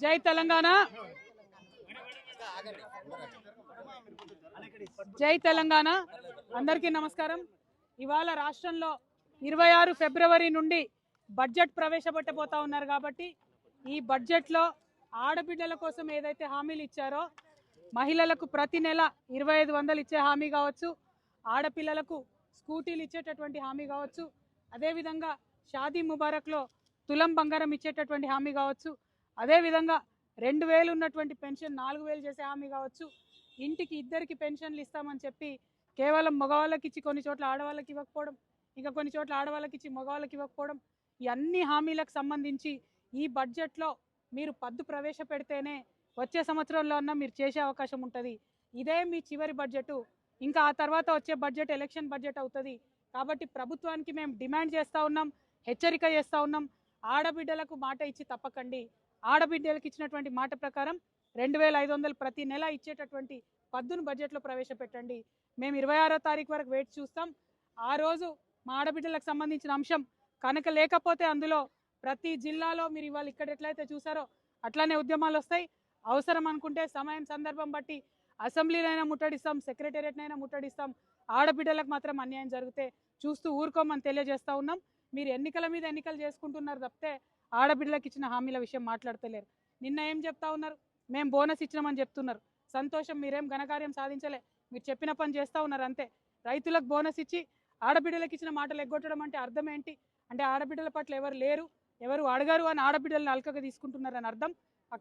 జై తెలంగాణ జై తెలంగాణ అందరికీ నమస్కారం। ఇవాళ రాష్ట్రంలో 26 ఫిబ్రవరి నుండి బడ్జెట్ ప్రవేశపెట్టబోతా ఉన్నారు కాబట్టి ఈ బడ్జెట్లో ఆడబిడ్డల కోసం ఏదైతే హామీలు ఇచ్చారో మహిళలకు ప్రతి నెల 2500 ఇచ్చే హామీ కావచ్చు, ఆడపిల్లలకు స్కూటీలు ఇచ్చేటటువంటి హామీ కావచ్చు, అదేవిధంగా షాదీ ముబారక్లో తులం బంగారం ఇచ్చేటటువంటి హామీ కావచ్చు, అదేవిధంగా 2000 ఉన్నటువంటి పెన్షన్ 4000 చేసే హామీ కావచ్చు, ఇంటికి ఇద్దరికి పెన్షన్లు ఇస్తామని చెప్పి కేవలం మగవాళ్ళకి ఇచ్చి కొన్ని చోట్ల ఆడవాళ్ళకి ఇవ్వకపోవడం, ఇంకా కొన్ని చోట్ల ఆడవాళ్ళకి ఇచ్చి మగవాళ్ళకి ఇవ్వకపోవడం, ఈ అన్ని హామీలకు సంబంధించి ఈ బడ్జెట్లో మీరు పద్దు ప్రవేశపెడితేనే వచ్చే సంవత్సరంలో అన్నా మీరు చేసే అవకాశం ఉంటుంది। ఇదే మీ చివరి బడ్జెట్, ఇంకా ఆ తర్వాత వచ్చే బడ్జెట్ ఎలక్షన్ బడ్జెట్ అవుతుంది కాబట్టి ప్రభుత్వానికి మేము డిమాండ్ చేస్తూ ఉన్నాం, హెచ్చరిక చేస్తూ ఉన్నాం। ఆడబిడ్డలకు మాట ఇచ్చి తప్పకండి। ఆడబిడ్డలకు ఇచ్చినటువంటి మాట ప్రకారం 2500 ప్రతి నెల ఇచ్చేటటువంటి పద్దును బడ్జెట్లో ప్రవేశపెట్టండి। మేము 26వ తారీఖు వరకు వేచి చూస్తాం। ఆ రోజు మా ఆడబిడ్డలకు సంబంధించిన అంశం కనుక లేకపోతే అందులో ప్రతి జిల్లాలో మీరు ఇవాళ ఇక్కడ ఎట్లయితే చూసారో అట్లానే ఉద్యమాలు వస్తాయి। అవసరం అనుకుంటే సమయం సందర్భం బట్టి అసెంబ్లీనైనా ముట్టడిస్తాం, సెక్రటేరియట్నైనా ముట్టడిస్తాం। ఆడబిడ్డలకు మాత్రం అన్యాయం జరిగితే చూస్తూ ఊరుకోమని తెలియజేస్తూ ఉన్నాం। మీరు ఎన్నికల మీద ఎన్నికలు చేసుకుంటున్నారు తప్పితే ఆడబిడ్డలకు ఇచ్చిన హామీల విషయం మాట్లాడతలేరు। నిన్న ఏం చెప్తా ఉన్నారు, మేము బోనస్ ఇచ్చినామని చెప్తున్నారు, సంతోషం, మీరేం ఘనకార్యం సాధించలే, మీరు చెప్పిన పని చేస్తూ ఉన్నారు అంతే। రైతులకు బోనస్ ఇచ్చి ఆడబిడ్డలకు ఇచ్చిన మాటలు ఎగ్గొట్టడం అంటే అర్థం ఏంటి? అంటే ఆడబిడ్డల పట్ల ఎవరు లేరు, ఎవరు అడగరు అని ఆడబిడ్డలను అల్కగా తీసుకుంటున్నారని అర్థం।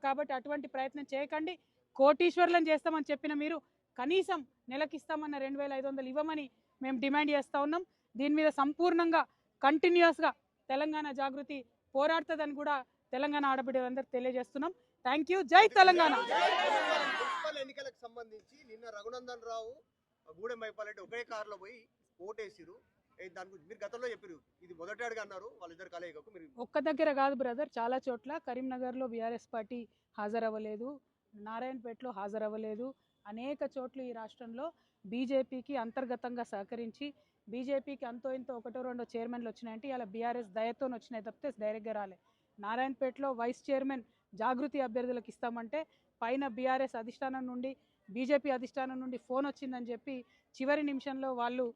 కాబట్టి అటువంటి ప్రయత్నం చేయకండి। కోటీశ్వర్లను చేస్తామని చెప్పిన మీరు కనీసం నెలకిస్తామన్న 2500 ఇవ్వమని మేము డిమాండ్ చేస్తూ ఉన్నాం। దీని మీద సంపూర్ణంగా కంటిన్యూస్గా తెలంగాణ జాగృతి పోరాడుతుందని కూడా తెలంగాణ ఆడబిడ్డలందరూ తెలియజేస్తున్నాం। Thank you. జై తెలంగాణ। ఎన్నికలకు సంబంధించి నిన్న రఘునందన్ రావు గూడెం మైపాలెడ్డి ఒకే కారులో పోయి ఓటేసిరు, దాని గురించి మీరు గతంలో చెప్పారు, ఇది మొదటి అడుగు అన్నారు, వాళ్ళిద్దరు కలయికకు మీరు ఒక్క దగ్గర కాదు బ్రదర్, చాలా చోట్ల కరీంనగర్లో బీఆర్ఎస్ పార్టీ హాజరవ్వలేదు, నారాయణపేటలో హాజరవ్వలేదు, అనేక చోట్ల ఈ రాష్ట్రంలో బీజేపీకి అంతర్గతంగా సహకరించి బీజేపీకి అంతో ఇంతో ఒకటో రెండో చైర్మన్లు వచ్చినాయంటే ఇలా బీఆర్ఎస్ దయతో వచ్చినాయి తప్పితే డైరెక్ట్గా రాలే। నారాయణపేటలో వైస్ చైర్మన్ జాగృతి అభ్యర్థులకు ఇస్తామంటే పైన బీఆర్ఎస్ అధిష్టానం నుండి బీజేపీ అధిష్టానం నుండి ఫోన్ వచ్చిందని చెప్పి చివరి నిమిషంలో వాళ్ళు